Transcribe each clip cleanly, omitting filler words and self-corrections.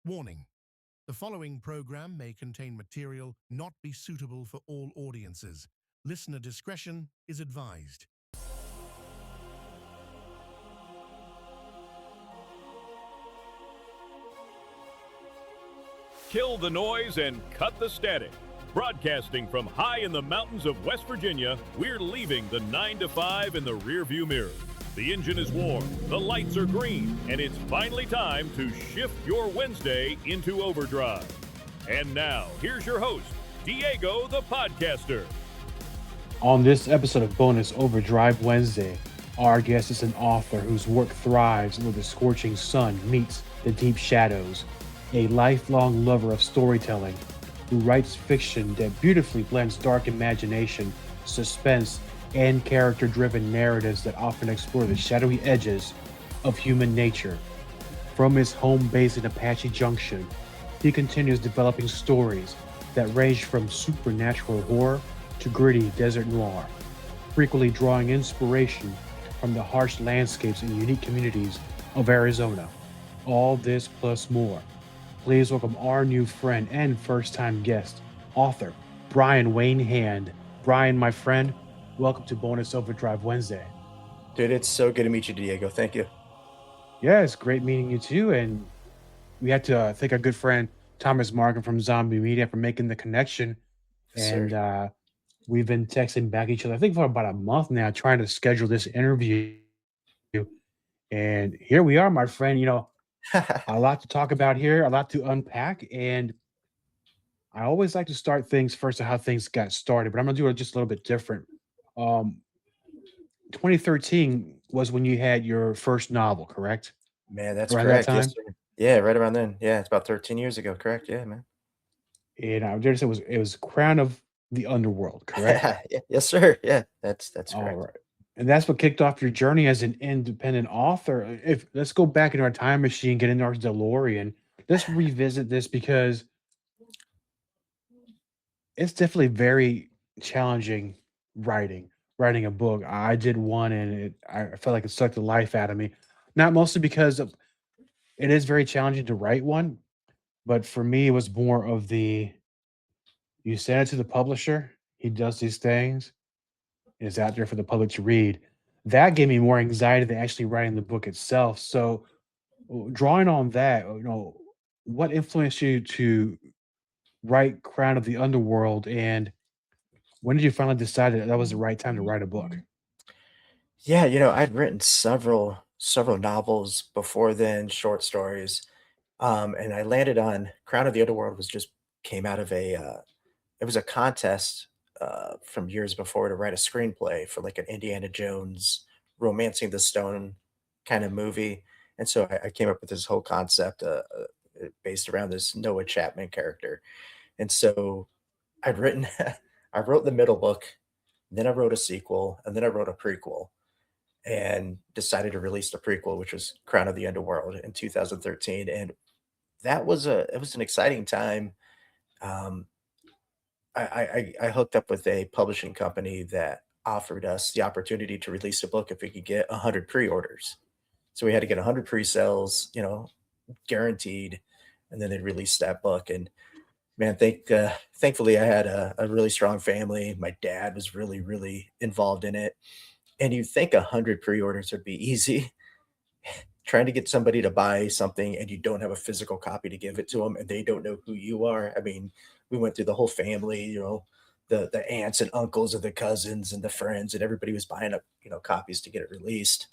Warning: the following program may contain material not be suitable for all audiences. Listener discretion is advised. Kill the noise and cut the static. Broadcasting from high in the mountains of West Virginia, we're leaving the 9 to 5 in the rearview mirror. The engine is warm, the lights are green, and it's finally time to shift your Wednesday into overdrive. And now, here's your host, Diego the Podcaster. On this episode of Bonus Overdrive Wednesday, our guest is an author whose work thrives where the scorching sun meets the deep shadows, a lifelong lover of storytelling who writes fiction that beautifully blends dark imagination, suspense, and character-driven narratives that often explore the shadowy edges of human nature. From his home base in Apache Junction, he continues developing stories that range from supernatural horror to gritty desert noir, frequently drawing inspiration from the harsh landscapes and unique communities of Arizona. All this plus more. Please welcome our new friend and first-time guest, author Brian Wayne Hand. Brian, my friend, welcome to Bonus Overdrive Wednesday. Dude, it's so good to meet you, Diego. Thank you. Yeah, it's great meeting you too. And we had to thank our good friend Thomas Morgan from Zombie Media for making the connection. Yes, And sir. we've been texting back each other, I think, for about a month now, trying to schedule this interview. And here we are, my friend. A lot to talk about here, a lot to unpack. And I always like to start things first of how things got started, but I'm gonna do it just a little bit different. Um, 2013 was when you had your first novel, correct? Man, that's Around that correct. Yes, time? sir. Yeah, right around then. Yeah, it's about 13 years ago. Correct. Yeah, man. And I dare say it was Crown of the Underworld, correct? Yeah, yes, sir. Yeah, that's All correct. right. And that's what kicked off your journey as an independent author. If let's go back in our time machine, get in our DeLorean. Let's revisit this because it's definitely very challenging writing a book. I did one and I felt like it sucked the life out of me. Not mostly because of it is very challenging to write one, but for me it was more of the you send it to the publisher, he does these things, it's out there for the public to read. That gave me more anxiety than actually writing the book itself. So drawing on that, what influenced you to write Crown of the Underworld and when did you finally decide that that was the right time to write a book? Yeah, I'd written several novels before then, short stories. And I landed on Crown of the Underworld was just came out of it was a contest from years before to write a screenplay for like an Indiana Jones romancing the stone kind of movie. And so I came up with this whole concept based around this Noah Chapman character. And so I'd written, I wrote the middle book, then I wrote a sequel, and then I wrote a prequel and decided to release the prequel, which was Crown of the Underworld in 2013. And it was an exciting time. Um, I hooked up with a publishing company that offered us the opportunity to release a book if we could get 100 pre-orders. So we had to get 100 pre-sales, guaranteed, and then they'd release that book. And man, thankfully I had a really strong family. My dad was really, really involved in it. And you'd think 100 pre-orders would be easy. Trying to get somebody to buy something and you don't have a physical copy to give it to them and they don't know who you are. I mean, we went through the whole family, the aunts and uncles and the cousins and the friends, and everybody was buying up, copies to get it released.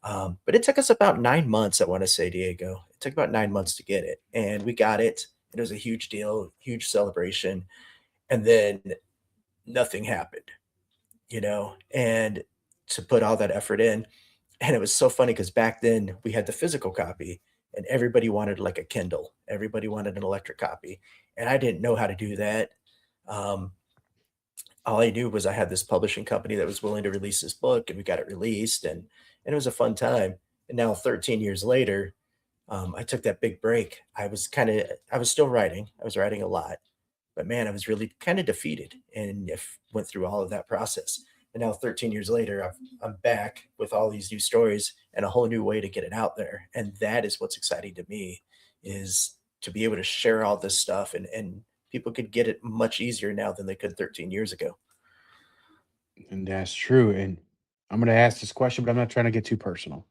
But it took us about 9 months, I want to say, Diego. It took about 9 months to get it. And we got it. It was a huge deal, huge celebration. And then nothing happened, and to put all that effort in. And it was so funny because back then we had the physical copy and everybody wanted like a Kindle. Everybody wanted an electric copy. And I didn't know how to do that. Um, all I knew was I had this publishing company that was willing to release this book and we got it released and it was a fun time. And now 13 years later, I took that big break. I was still writing. I was writing a lot, but man, I was really kind of defeated and if went through all of that process. And now 13 years later, I'm back with all these new stories and a whole new way to get it out there. And that is what's exciting to me is to be able to share all this stuff, and people could get it much easier now than they could 13 years ago. And that's true. And I'm going to ask this question, but I'm not trying to get too personal.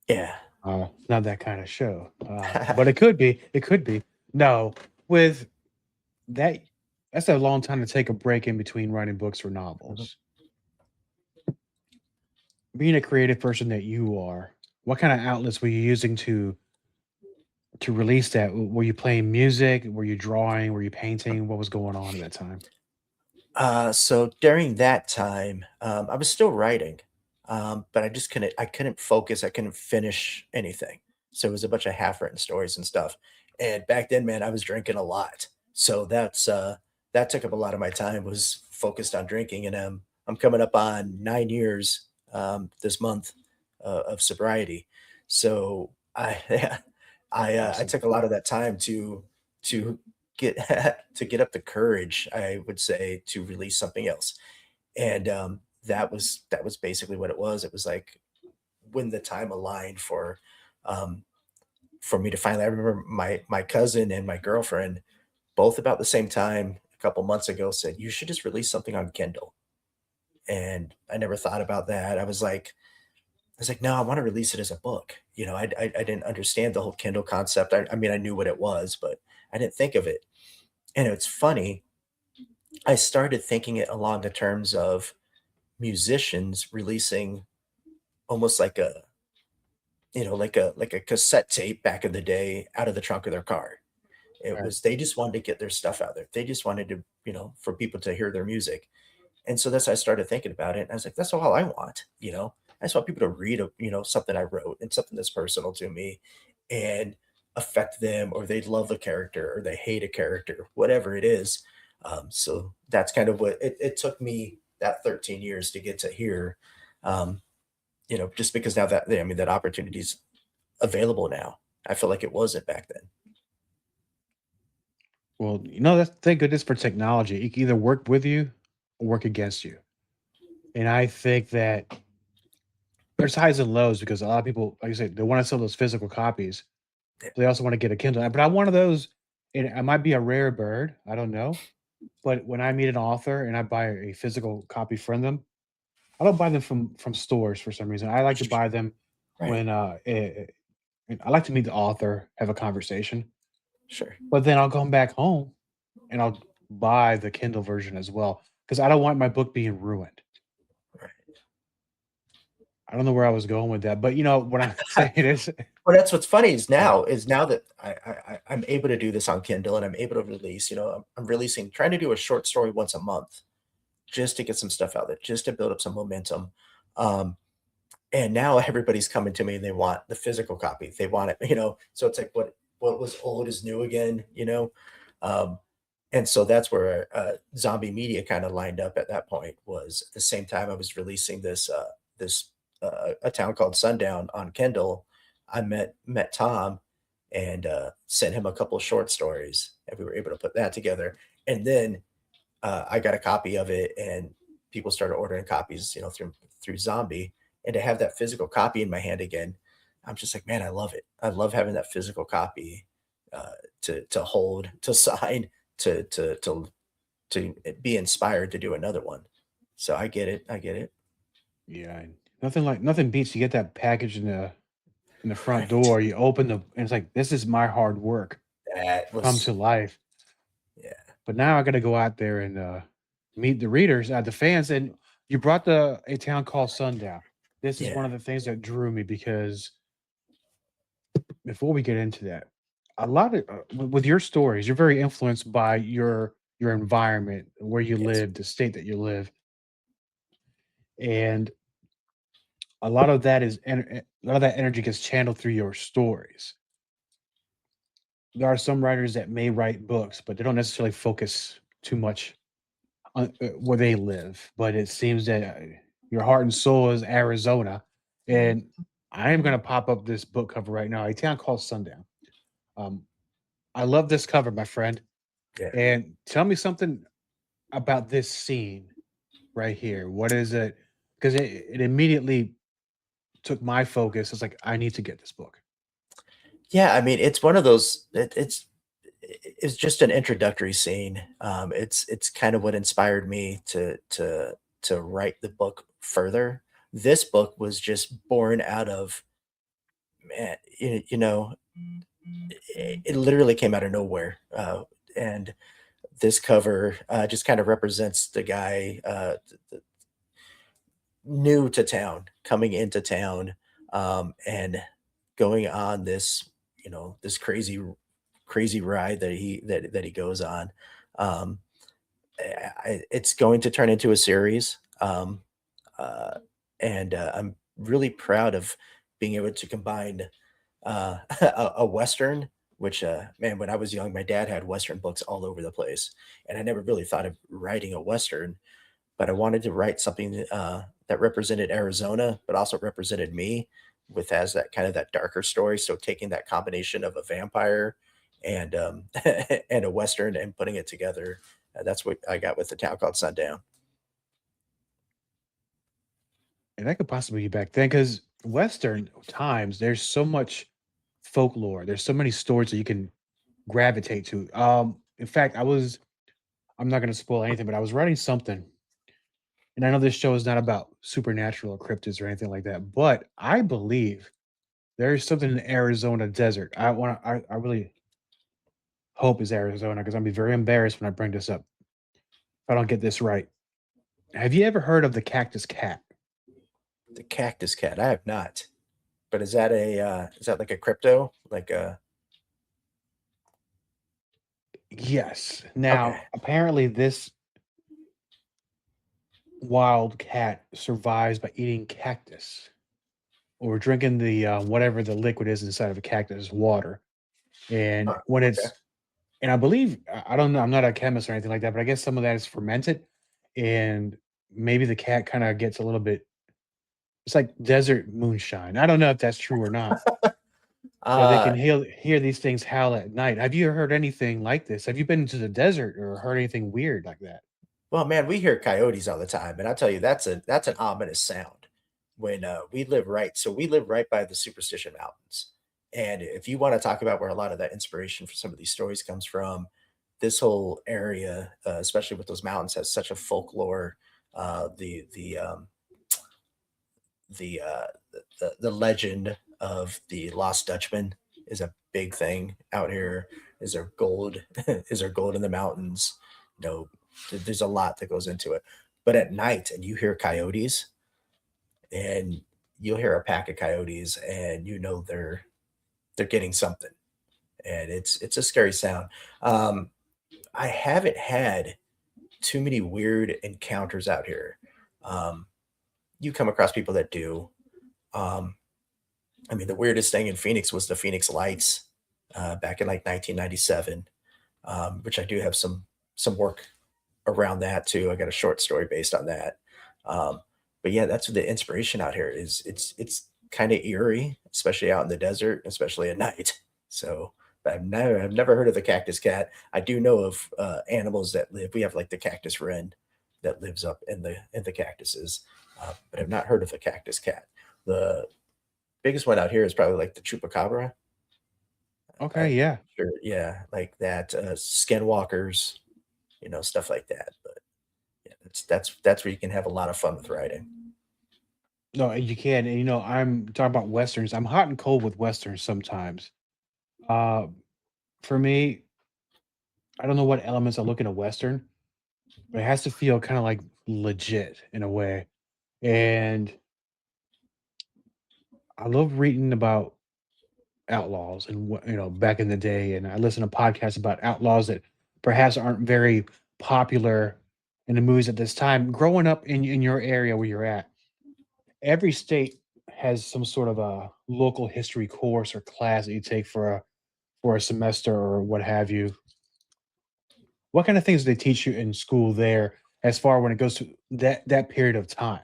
Yeah. It's not that kind of show. But it could be. It could be. No, with that, that's a long time to take a break in between writing books or Mhm. novels. Being a creative person that you are, what kind of outlets were you using to release that? Were you playing music? Were you drawing? Were you painting? What was going on at that time? So during that time, I was still writing, but I couldn't focus. I couldn't finish anything. So it was a bunch of half-written stories and stuff. And back then, man, I was drinking a lot. So that took up a lot of my time, was focused on drinking. And I'm coming up on 9 years this month of sobriety. So I yeah, I Awesome. took a lot of that time to get to get up the courage, I would say, to release something else. And that was basically what it was. It was like when the time aligned um, for me to finally. I remember my cousin and my girlfriend both about the same time a couple months ago said, "You should just release something on Kindle." And I never thought about that. I was like, no, I want to release it as a book. I didn't understand the whole Kindle concept. I mean, I knew what it was, but I didn't think of it. And it's funny, I started thinking it along the terms of musicians releasing almost like a cassette tape back in the day out of the trunk of their car. It Right. was they just wanted to get their stuff out there. They just wanted to, for people to hear their music. And so that's how I started thinking about it. And I was like, that's all I want, you know. I just want people to read something I wrote and something that's personal to me and affect them, or they love the character or they hate a character, whatever it is. So that's kind of what it took me that 13 years to get to here. Um, just because now that opportunity's available now. I feel like it wasn't back then. Well, that's thank goodness for technology. It can either work with you or work against you. And I think that there's highs and lows because a lot of people, like I said, they want to sell those physical copies. Yeah, They also want to get a Kindle. But I'm one of those, and I might be a rare bird. I don't know. But when I meet an author and I buy a physical copy from them, I don't buy them from stores for some reason. I like to buy them right. when and I like to meet the author, have a conversation. Sure. But then I'll come back home and I'll buy the Kindle version as well because I don't want my book being ruined. Right. I don't know where I was going with that, but what I'm saying is, Well, that's what's funny is yeah, now that I'm able to do this on Kindle and I'm able to release, I'm releasing, trying to do a short story once a month just to get some stuff out there, just to build up some momentum. Um, and now everybody's coming to me and they want the physical copy. They want it, So it's like what was old is new again. Um, and so that's where zombie media kind of lined up at that point. Was at the same time I was releasing this a town called Sundown on Kindle. I met Tom and sent him a couple of short stories, and we were able to put that together. And then I got a copy of it, and people started ordering copies, through Zombie. And to have that physical copy in my hand again, I'm just like, man, I love it. I love having that physical copy uh, to hold, to sign, to be inspired to do another one. So I get it. I get it. yeah, nothing beats you get that package in the front Right. door. You open the and it's like this is my hard work That come to was life. Yeah. But now I got to go out there and meet the readers, the fans. And you brought the a town called Sundown. This is Yeah. one of the things that drew me because before we get into that, a lot of with your stories, you're very influenced by your environment, where you Yes. live, the state that you live, and a lot of that a lot of that energy gets channeled through your stories. There are some writers that may write books, but they don't necessarily focus too much on where they live. But it seems that your heart and soul is Arizona, and I am going to pop up this book cover right now. A town called Sundown. Um, I love this cover, my friend. Yeah. And tell me something about this scene right here. What is it? Because it immediately took my focus. It's like I need to get this book. Yeah, I mean, it's one of those it's just an introductory scene. It's kind of what inspired me to write the book further. This book was just born out of, man, it literally came out of nowhere. And this cover just kind of represents the guy new to town, coming into town, and going on this, this crazy ride that he goes on. Um, it's going to turn into a series, uh, and I'm really proud of being able to combine a western. Which, man, when I was young, my dad had western books all over the place, and I never really thought of writing a western, but I wanted to write something that represented Arizona, but also represented me, with as that kind of that darker story. So taking that combination of a vampire and and a western and putting it together, that's what I got with the town called Sundown. And that could possibly be back then because Western times, there's so much folklore. There's so many stories that you can gravitate to. In fact, I'm not going to spoil anything, but I was writing something, and I know this show is not about supernatural or cryptids or anything like that, but I believe there's something in the Arizona desert. I really hope is Arizona because I'll be very embarrassed when I bring this up if I don't get this right. Have you ever heard of the cactus cat? The Cactus Cat, I have not. But is that like a crypto? Like a Yes. Okay. Now, apparently, this wild cat survives by eating cactus or drinking the whatever the liquid is inside of a cactus water. And Huh, when okay. it's and I believe I don't know, I'm not a chemist or anything like that, but I guess some of that is fermented, and maybe the cat kind of gets a little bit. It's like desert moonshine. I don't know if that's true or not. So they Uh, can hear these things howl at night. Have you heard anything like this? Have you been to the desert or heard anything weird like that? well, man, we hear coyotes all the time, and I'll tell you that's an ominous sound when we live right by the Superstition Mountains. And if you want to talk about where a lot of that inspiration for some of these stories comes from, this whole area, especially with those mountains, has such a folklore. The legend of the Lost Dutchman is a big thing out here. Is there gold? Is there gold in the mountains? No, there's a lot that goes into it. But at night, and you hear coyotes, and you'll hear a pack of coyotes, and they're getting something, and it's a scary sound. Um, I haven't had too many weird encounters out here. Um, you come across people that do. Um, I mean, the weirdest thing in Phoenix was the Phoenix Lights back in like 1997, which I do have some work around that too. I got a short story based on that. Um, but yeah, that's what the inspiration out here is. It's kind of eerie, especially out in the desert, especially at night. So, but I've never heard of the cactus cat. I do know of animals that live. We have like the cactus wren that lives up in the cactuses, but I've not heard of the cactus cat. The biggest one out here is probably like the chupacabra. Okay, I'm yeah. sure, yeah, like that, skinwalkers, stuff like that. But yeah, that's where you can have a lot of fun with writing. No, you can. And I'm talking about westerns. I'm hot and cold with westerns sometimes. Uh, for me, I don't know what elements I look in a western, but it has to feel kind of like legit in a way. And I love reading about outlaws and what back in the day, and I listen to podcasts about outlaws that perhaps aren't very popular in the movies at this time. Growing up in your area where you're at, every state has some sort of a local history course or class that you take for a semester or what have you. What kind of things do they teach you in school there as far when it goes to that period of time?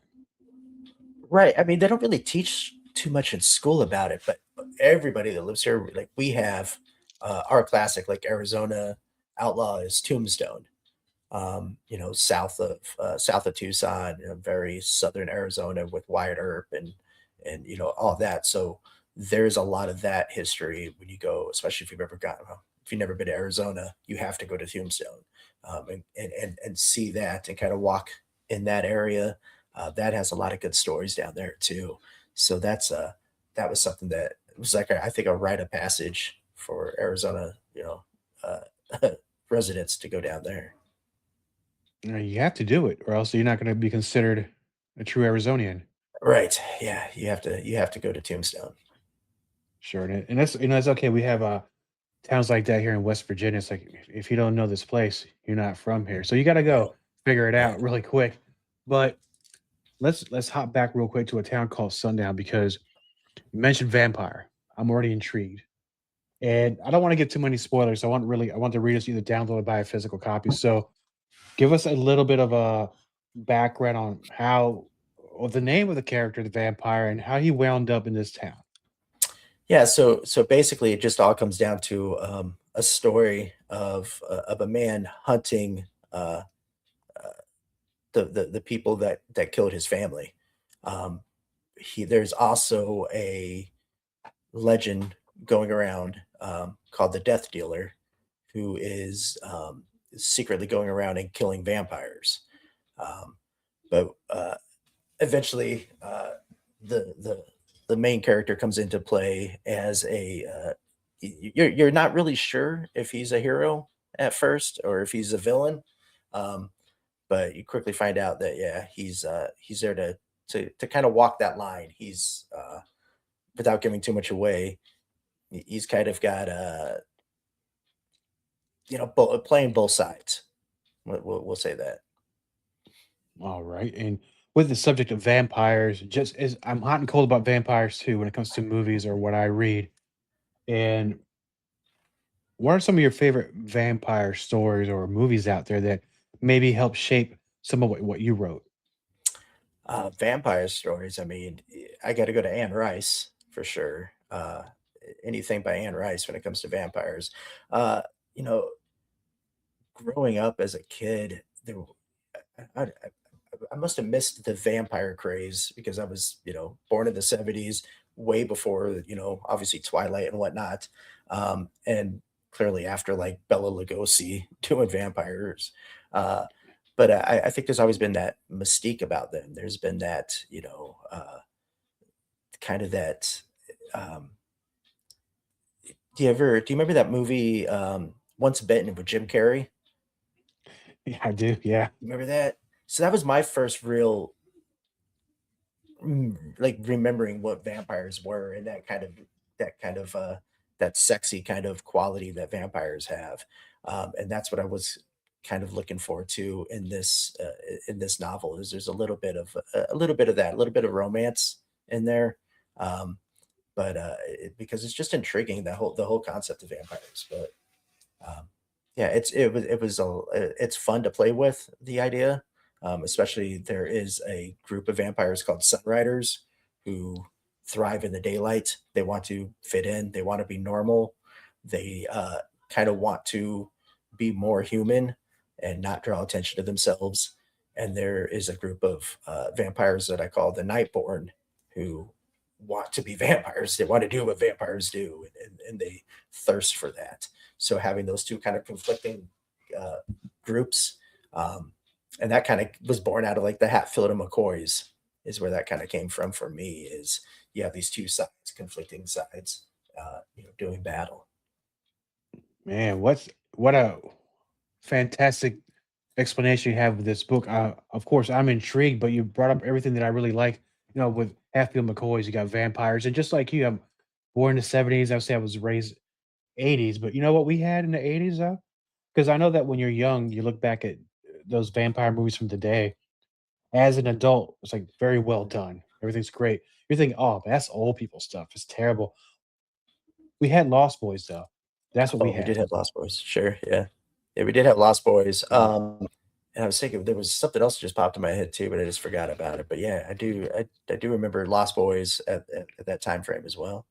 Right. I mean, they don't really teach too much in school about it, but everybody that lives here, like we have our classic, like Arizona outlaw is Tombstone. South of Tucson, very southern Arizona with Wyatt Earp and all that. So there's a lot of that history when you go, especially if you've ever gotten. Well, if you've never been to Arizona, you have to go to Tombstone, and see that and kind of walk in that area. That has a lot of good stories down there too. So that was something that was like I think a rite of passage for Arizona, residents to go down there. You have to do it, or else you're not going to be considered a true Arizonian. Right. Yeah. You have to go to Tombstone. Sure, and that's that's okay. We have towns like that here in West Virginia. It's like if you don't know this place, you're not from here, so you got to Right. go figure it Right. out really quick. But let's hop back real quick to a town called Sundown because you mentioned vampire. I'm already intrigued, and I don't want to get too many spoilers. I want the readers to either download or buy a physical copy. So give us a little bit of a background on how, or the name of the character, the vampire, and how he wound up in this town. Yeah. So basically, it just all comes down to a story of a man hunting the people that killed his family. Um, there's also a legend going around called the Death Dealer, who is secretly going around and killing vampires. Um, but eventually, the main character comes into play as you're not really sure if he's a hero at first or if he's a villain. Um, but you quickly find out that yeah, he's there to kind of walk that line. He's without giving too much away. He's kind of got playing both sides. We'll say that. All right. And with the subject of vampires, just as I'm hot and cold about vampires too when it comes to movies or what I read. And what are some of your favorite vampire stories or movies out there that maybe help shape some of what you wrote? Vampire stories. I mean, I got to go to Anne Rice for sure. Anything by Anne Rice when it comes to vampires. Uh, you know, growing up as a kid, I, I must have missed the vampire craze because I was, born in the 70s, way before, obviously Twilight and whatnot. And clearly after like Bella Lugosi doing vampires. Uh, but I think there's always been that mystique about them. There's been that, kind of that. Um, do you remember that movie, Once Bitten with Jim Carrey? Yeah, I do. Yeah. Remember that? So that was my first real like remembering what vampires were and that kind of that sexy kind of quality that vampires have. And that's what I was kind of looking forward to in this novel is there's a little bit of that, a little bit of romance in there. Um, because it's just intriguing the whole concept of vampires. But yeah, it's fun to play with the idea. Especially there is a group of vampires called Sunriders who thrive in the daylight. They want to fit in. They want to be normal. They kind of want to be more human and not draw attention to themselves. And there is a group of vampires that I call the Nightborn who want to be vampires. They want to do what vampires do, and they thirst for that. So having those two kind of conflicting uh, groups, and that kind of was born out of like the Hatfield and McCoys, is where that kind of came from for me. Is you have these two sides, conflicting sides, doing battle. Man, what a fantastic explanation you have with this book. Of course, I'm intrigued, but you brought up everything that I really like. With Hatfield McCoys, you got vampires, and just like you, I'm born in the '70s. I would say I was raised '80s, but you know what we had in the '80s though? Because I know that when you're young, you look back at those vampire movies from the day. As an adult, it's like very well done. Everything's great. You're thinking, oh, that's old people stuff. It's terrible. We had Lost Boys though. That's what we Oh, we had. did have Lost Boys. Sure, yeah, yeah, we did have Lost Boys. Yeah. And I was thinking there was something else that just popped in my head too, but I just forgot about it. But yeah, I do remember Lost Boys at that time frame as well.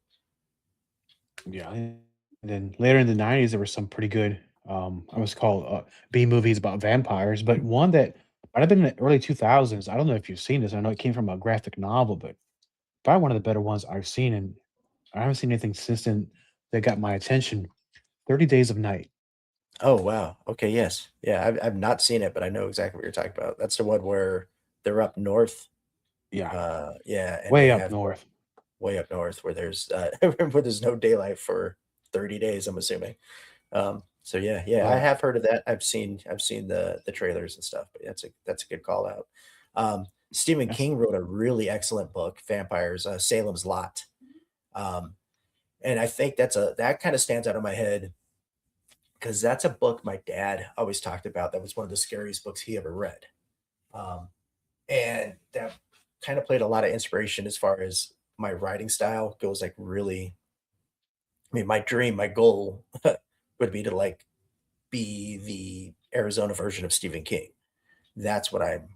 Yeah, and then later in the '90s, there were some pretty good, I was called B movies about vampires, but one that might have been in the early 2000s. I don't know if you've seen this. I know it came from a graphic novel, but probably one of the better ones I've seen, and I haven't seen anything since then that got my attention. 30 Days of Night. Oh, wow. Okay, yes. Yeah, I've not seen it, but I know exactly what you're talking about. That's the one where they're up north, Yeah, yeah, and way they up have north. way up north where there's, where there's no daylight for 30 days, I'm assuming. So yeah, yeah, I But have heard of that. I've seen the trailers and stuff, but that's a good call out. Stephen that's King wrote a really excellent book, Vampires, Salem's Lot. Um, and I think that kind of stands out in my head because that's a book my dad always talked about. That was one of the scariest books he ever read. Um, and that kind of played a lot of inspiration as far as my writing style goes, like really, I mean, my dream, my goal would be to like be the Arizona version of Stephen King. That's what I'm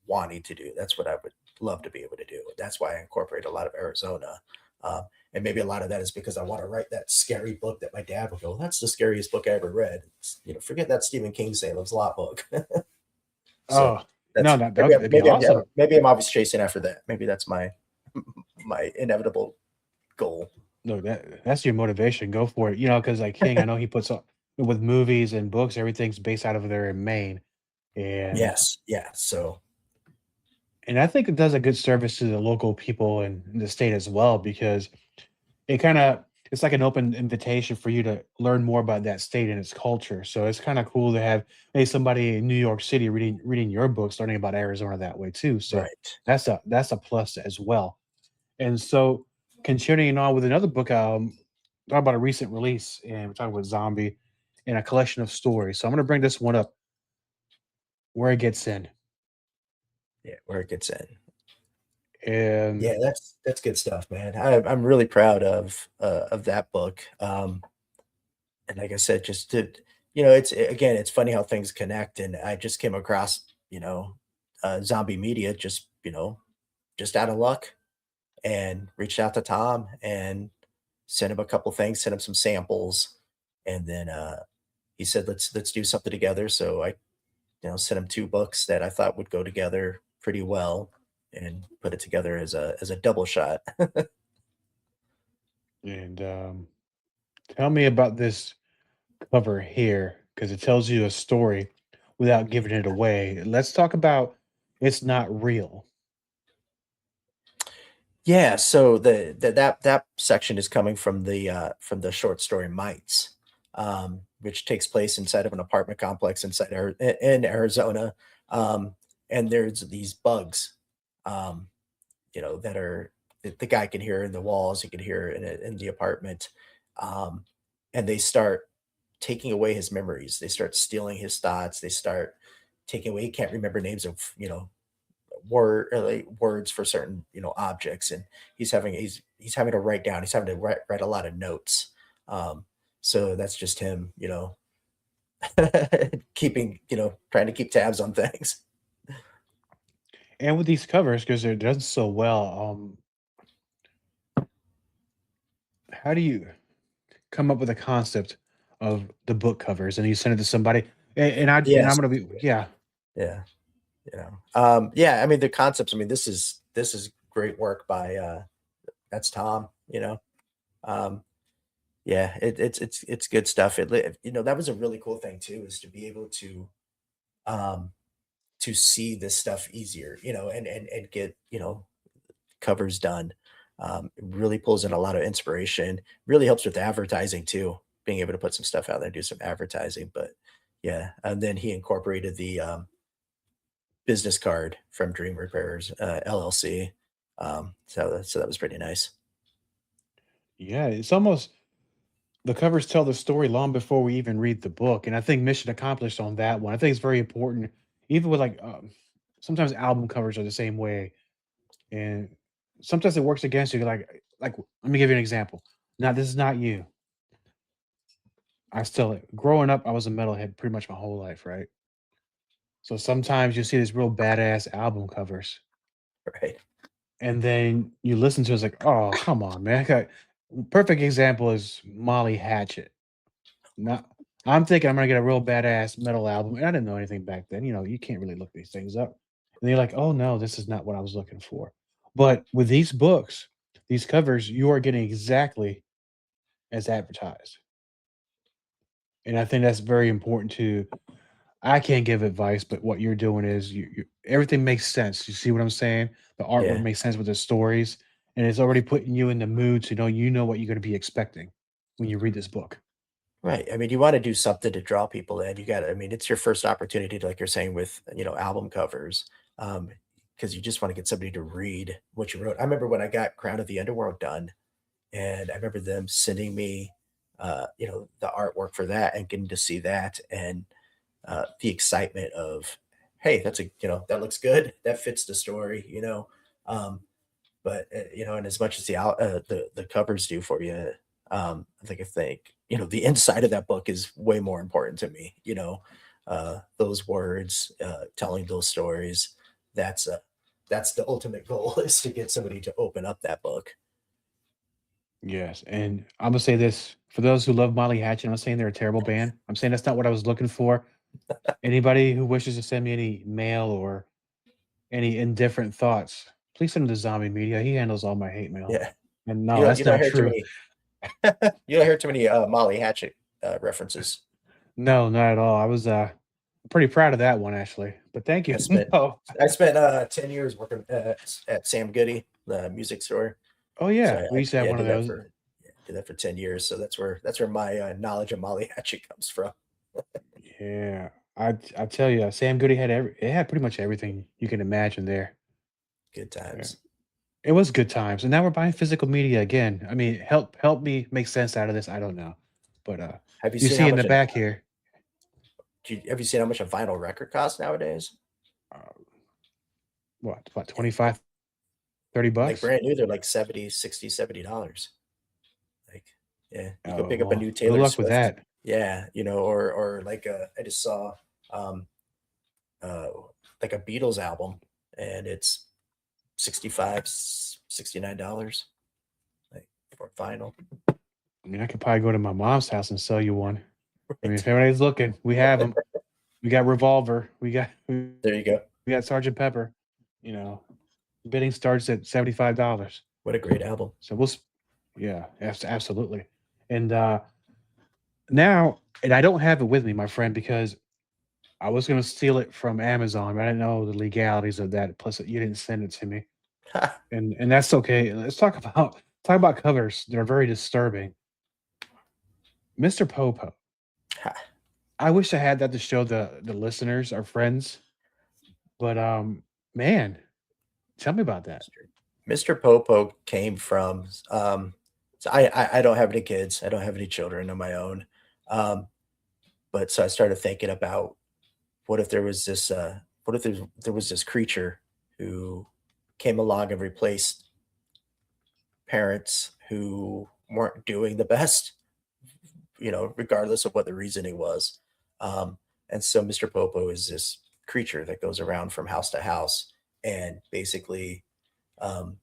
wanting to do. That's what I would love to be able to do. That's why I incorporate a lot of Arizona. Um, and maybe a lot of that is because I want to write that scary book that my dad would go, that's the scariest book I ever read. Forget that Stephen King Salem's Lot book. So oh no, that's that that'd be awesome. maybe I'm always chasing after that. Maybe that's my inevitable goal. Look, that's your motivation. Go for it. Because like King, I know he puts up with movies and books, everything's based out of there in Maine. And Yes, yeah. So and I think it does a good service to the local people in the state as well because it's like an open invitation for you to learn more about that state and its culture. So it's kind of cool to have somebody in New York City reading your books, learning about Arizona that way too. So right. that's a plus as well. And so continuing on with another book, talk about a recent release, and we're talking about zombie and a collection of stories. So I'm going to bring this one up, Where It Gets In. Yeah, where it gets in. And Yeah, that's good stuff, man. I'm really proud of that book. And like I said, just to it's again, it's funny how things connect. And I just came across zombie media just just out of luck, and reached out to Tom and sent him a couple things, sent him some samples, and then he said let's do something together. So I sent him two books that I thought would go together pretty well, and put it together as a double shot. and tell me about this cover here because it tells you a story without giving it away. Let's talk about It's Not Real. Yeah, so that section is coming from the short story Mites, which takes place inside of an apartment complex in Arizona, um, and there's these bugs, um, that are the guy can hear in the walls, he can hear in the apartment, um, and they start taking away his memories. They start stealing his thoughts. They start taking away. He can't remember names of like words for certain objects, and he's having to write down. He's having to write a lot of notes. Um, so that's just him, keeping trying to keep tabs on things. And with these covers, because they're done so well, how do you come up with a concept of the book covers and you send it to somebody? And I'm Yes, gonna be yeah. yeah, yeah. I mean the concepts. I mean this is great work by that's Tom. Um, yeah, it's good stuff. That was a really cool thing too, is to be able um to see this stuff easier, and get, covers done. It really pulls in a lot of inspiration, really helps with advertising too, being able to put some stuff out there and do some advertising. But yeah, and then he incorporated the business card from Dream Repairers LLC. So that was pretty nice. Yeah, it's almost the covers tell the story long before we even read the book, and I think mission accomplished on that one. I think it's very important, even with like sometimes album covers are the same way, and sometimes it works against you. Like let me give you an example. Now this is not you. I still growing up, I was a metalhead pretty much my whole life, right? So sometimes you see these real badass album covers, Right. and then you listen to it, it's like, oh come on, man. Perfect example is Molly Hatchet. Now, I'm thinking I'm gonna get a real badass metal album, and I didn't know anything back then. You can't really look these things up. And you're like, "Oh no, this is not what I was looking for." But with these books, these covers, you are getting exactly as advertised. And I think that's very important to. I can't give advice, but what you're doing is everything makes sense. You see what I'm saying? The artwork Yeah. makes sense with the stories, and it's already putting you in the mood to know what you're going to be expecting when you read this book. Right. I mean, you wanna do something to draw people in. You gotta I mean, it's your first opportunity to like you're saying with, album covers, because you just wanna get somebody to read what you wrote. I remember when I got Crown of the Underworld done, and I remember them sending me, the artwork for that and getting to see that and, the excitement of, "Hey, that looks good. That fits the story," you know? But, and as much as the covers do for you, I think, the inside of that book is way more important to me, those words, telling those stories, that's, uh that's the ultimate goal is to get somebody to open up that book. Yes, and I'm gonna say this for those who love Molly Hatchet. I'm not saying they're a terrible band. I'm saying that's not what I was looking for. Anybody who wishes to send me any mail or any indifferent thoughts, please send them to Zombie Media. He handles all my hate mail. Yeah. And You no, don't you that's don't not hear too true. many you don't hear too many, Molly Hatchet, references. No, not at all. I was pretty proud of that one actually. But thank you. I spent No. I spent, 10 years working at Sam Goody, the music store. Oh So yeah, I we used to have yeah, I one of did that those. for yeah, did that for 10 years, so that's where my, knowledge of Molly Hatchet comes from. Yeah. I tell you, Sam Goody had it had pretty much everything you can imagine there. Good Yeah. times. It was good times. And now we're buying physical media again. I mean, help me make sense out of this. I don't know. But Have you you seen see how in the much back here, have you seen how much a vinyl record costs nowadays? uh, what, about 25, 30 Like, bucks? brand new, they're like 70, 60, $70. Like, yeah, you could Oh, pick up a well, new good Taylor luck with Swift. that. Yeah, or like, I just saw, um, uh, like a Beatles album, and it's 65, $69, like, for vinyl. I mean, I could probably go to my mom's house and sell you one. I mean, Right. if anybody's looking, we have them. We got Revolver. We There you go. got Sergeant Pepper. You know, bidding starts at $75. What a great album. So yeah, absolutely. And now, and I don't have it with me, my friend, because I was gonna steal it from Amazon, but I didn't know the legalities of that. Plus, you didn't send it to me, and that's okay. Let's talk about covers. They're very disturbing. Mr. Popo. I wish I had that to show the listeners, our friends, but man, tell me about that. Mr. Popo came from, so I don't have any kids. I don't have any children of my own. Um, but so I started thinking about what if there was this, what if there was this creature who came along and replaced parents who weren't doing the best, regardless of what the reasoning was. And so Mr. Popo is this creature that goes around from house to house and basically, um,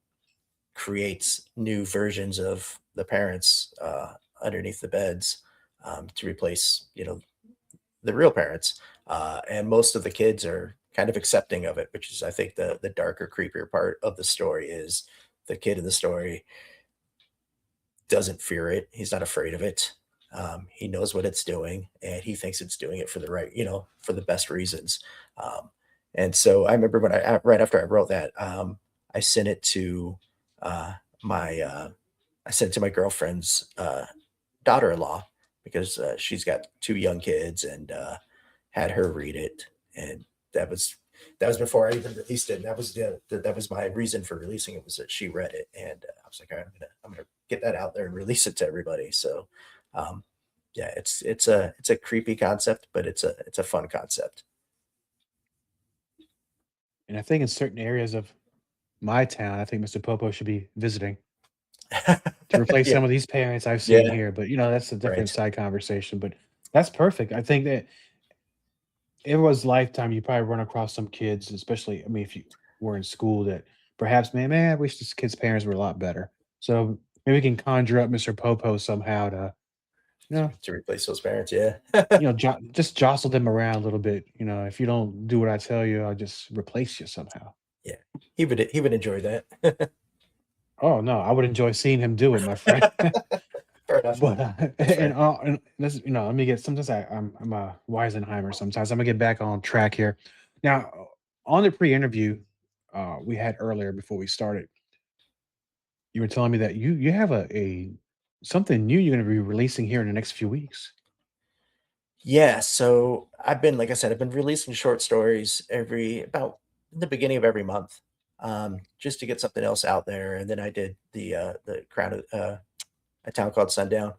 creates new versions of the parents underneath the beds, to replace, the real parents. And most of the kids are kind of accepting of it, which is, I think, the darker, creepier part of the story is the kid in the story doesn't fear it. He's not afraid of it. He knows what it's doing, and he thinks it's doing it for the right, for the best reasons. Um, and so I remember when right after I wrote that, I sent it to uh, my I sent it to my girlfriend's daughter-in-law because she's got two young kids and had her read it, and that was that was before I even released it. And that was my reason for releasing it was that she read it, and I was like, all right, I'm gonna get that out there and release it to everybody. So, um, yeah, it's a creepy concept, but it's a fun concept. And I think in certain areas of my town, I think Mr. Popo should be visiting to replace Yeah, some of these parents I've seen yeah, here. But that's a different right. side conversation. But that's perfect. I think that everyone's lifetime, you probably run across some kids, especially, I mean, if you were in school that perhaps, man, I wish this kid's parents were a lot better. So maybe we can conjure up Mr. Popo somehow to, you know, To replace those parents, yeah. just jostle them around a little bit. If you don't do what I tell you, I'll just replace you somehow. Yeah, he would enjoy that. Oh no, I would enjoy seeing him do it, my friend. Fair enough. But That's fair. and this, let me get. Sometimes I'm a Weisenheimer. Sometimes I'm gonna get back on track here. Now, on the pre-interview we had earlier before we started, you were telling me that you have a something new you're gonna be releasing here in the next few weeks. Yeah, so I've been like I said, I've been releasing short stories every about in the beginning of every month, just to get something else out there, and then I did the Crown of a town called Sundown.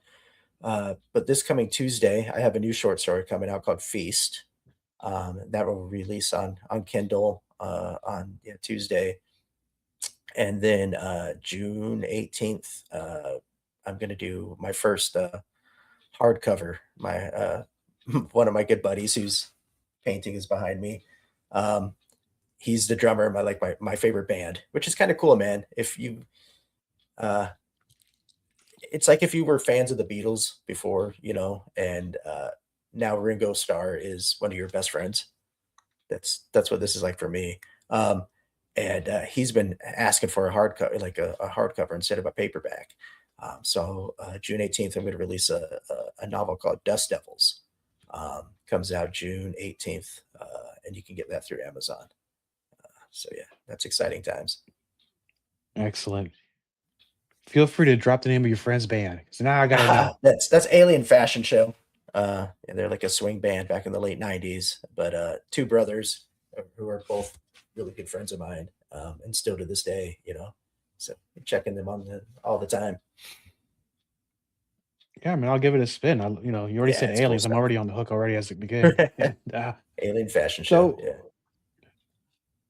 But this coming Tuesday, I have a new short story coming out called Feast, that will release on Kindle, on, yeah, Tuesday, and then, June 18th, I'm gonna do my first, hardcover. My, one of my good buddies who's painting is behind me. Um, he's the drummer in my favorite band, which is kinda cool, man. If you, uh it's like if you were fans of the Beatles before, and, now Ringo Starr is one of your best friends. That's what this is like for me. Um, and he's been asking for a hardcover, like a hardcover instead of a paperback. So June 18th, I'm going to release a novel called Dust Devils. Comes out June 18th, and you can get that through Amazon. So yeah, that's exciting times. Excellent. Feel free to drop the name of your friend's band. So now I gotta know. That's Alien Fashion Show. And they're like a swing band back in the late '90s, but two brothers who are both really good friends of mine, and still to this day, So checking them all the time. Yeah, I mean, I'll give it a spin. You already Yeah, said it's cool aliens. I'm stuff. already on the hook already as it began. And Alien Fashion Show. so Yeah.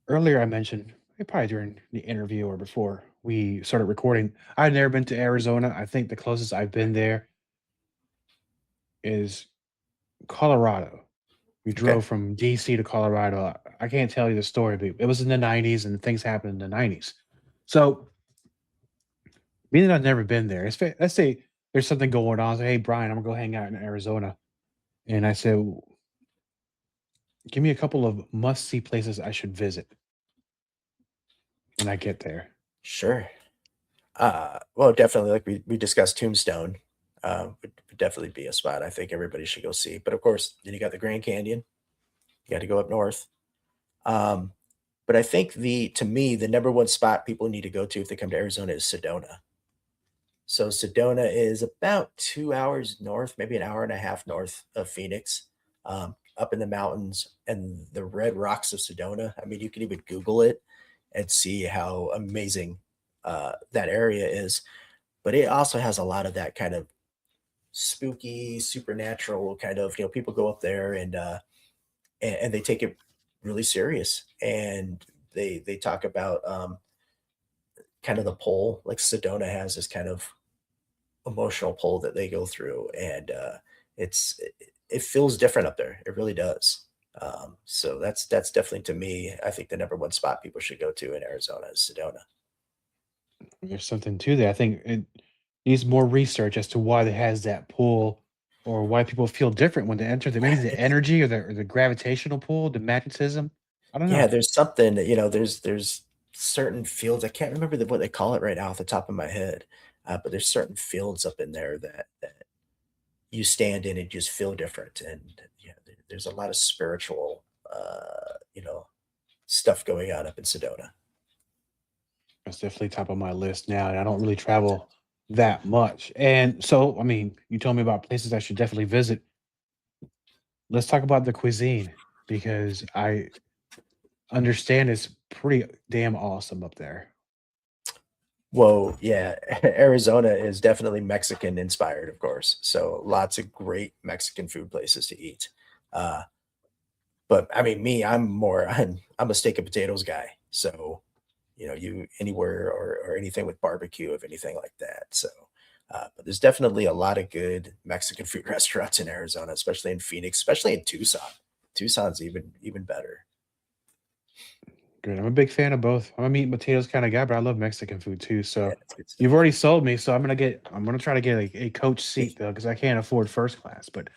earlier I mentioned, probably during the interview or before we started recording, I've never been to Arizona. I think the closest I've been there is Colorado. We Okay. drove from DC to Colorado. I can't tell you the story, but it was in the 90s and things happened in the 90s. So, being that I've never been there, let's say there's something going on. I say, hey, Brian, I'm going to go hang out in Arizona. And I said, give me a couple of must see places I should visit when I get there. Sure. Well, definitely, like we discussed, Tombstone would definitely be a spot I think everybody should go see. But of course, then you got the Grand Canyon. You got to go up north. Um, but I think to me, the number one spot people need to go to if they come to Arizona is Sedona. So Sedona is about 2 hours north, maybe an hour and a half north of Phoenix, up in the mountains and the red rocks of Sedona. I mean, you can even Google it and see how amazing that area is. But it also has a lot of that kind of spooky, supernatural kind of, people go up there and they take it really serious. And they talk about kind of the pull, like Sedona has this kind of emotional pull that they go through, and it feels different up there. It really does. So that's definitely, to me, I think the number one spot people should go to in Arizona is Sedona. There's something to that. I think it needs more research as to why it has that pull or why people feel different when they enter maybe the It's energy or the gravitational pull, the magnetism. I don't Yeah, know. there's something that, there's certain fields. I can't remember what they call it right now off the top of my head, but there's certain fields up in there that you stand in and just feel different. And there's a lot of spiritual, stuff going on up in Sedona. It's definitely top of my list now, and I don't really travel that much. And so, I mean, you told me about places I should definitely visit. Let's talk about the cuisine because I understand it's pretty damn awesome up there. Whoa, yeah. Arizona is definitely Mexican inspired, of course. So lots of great Mexican food places to eat. Uh, but I mean, me, I'm a steak and potatoes guy. So, you anywhere or anything with barbecue of anything like that. So, but there's definitely a lot of good Mexican food restaurants in Arizona, especially in Phoenix, especially in Tucson. Tucson's even better. Good. I'm a big fan of both. I'm a meat and potatoes kind of guy, but I love Mexican food too. Yeah, So it's good you've stuff. already sold me. So I'm gonna try to get a coach seat though, because I can't afford first class, but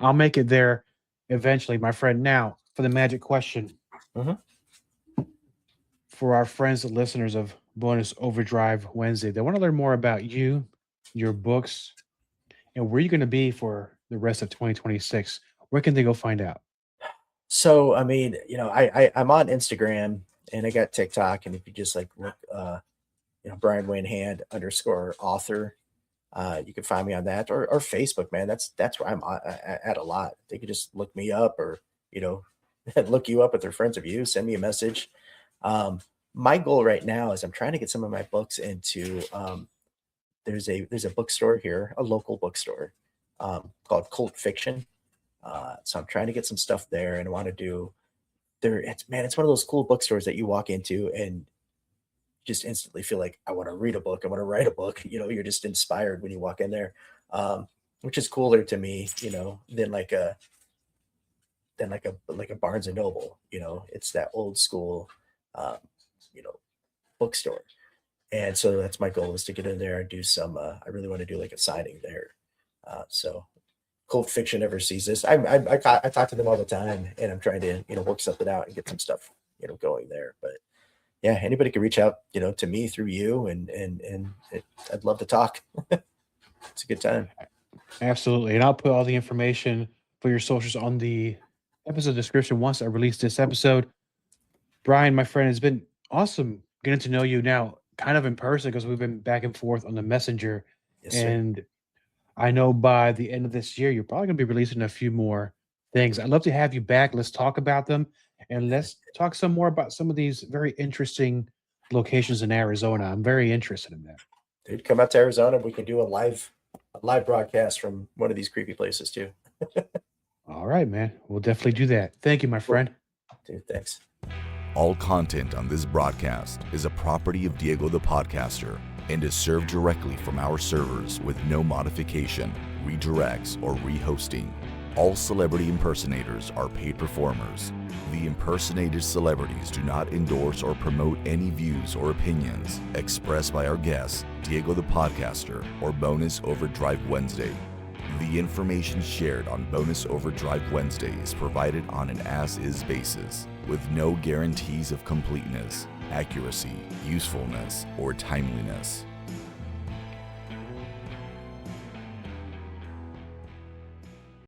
I'll make it there eventually, my friend. Now for the magic question Mhm. for our friends and listeners of Bonus Overdrive Wednesday, they want to learn more about you, your books, and where are you going to be for the rest of 2026? Where can they go find out? So, I mean, I'm on Instagram and I got TikTok, and if you just like look, Brian Wayne Hand underscore author, you can find me on that or Facebook, man. That's where I'm at a lot. They could just look me up or, you know, look you up if they're friends of you, send me a message. My goal right now is I'm trying to get some of my books into, there's a bookstore here, a local bookstore, called Cult Fiction. So I'm trying to get some stuff there, and I want to do there. It's one of those cool bookstores that you walk into and just instantly feel like I want to read a book. I want to write a book. You're just inspired when you walk in there, which is cooler to me, than like a Barnes and Noble. It's that old school, um, you know, bookstore. And so that's my goal, is to get in there and do some. I really want to do like a signing there. So Cult Fiction ever sees this, I talk to them all the time, and I'm trying to work something out and get some stuff going there. But yeah, anybody can reach out to me through you, and I'd love to talk. It's a good time. Absolutely. And I'll put all the information for your socials on the episode description once I release this episode. Brian, my friend, it's been awesome getting to know you now, kind of in person, because we've been back and forth on the messenger. Yes, sir. And I know by the end of this year, you're probably going to be releasing a few more things. I'd love to have you back. Let's talk about them. And let's talk some more about some of these very interesting locations in Arizona. I'm very interested in that. Dude, come out to Arizona. We can do a live broadcast from one of these creepy places too. All right, man. We'll definitely do that. Thank you, my friend. Dude, thanks. All content on this broadcast is a property of Diego the Podcaster and is served directly from our servers with no modification, redirects, or rehosting. All celebrity impersonators are paid performers. The impersonated celebrities do not endorse or promote any views or opinions expressed by our guests, Diego the Podcaster, or Bonus Overdrive Wednesday. The information shared on Bonus Overdrive Wednesday is provided on an as-is basis, with no guarantees of completeness, accuracy, usefulness, or timeliness.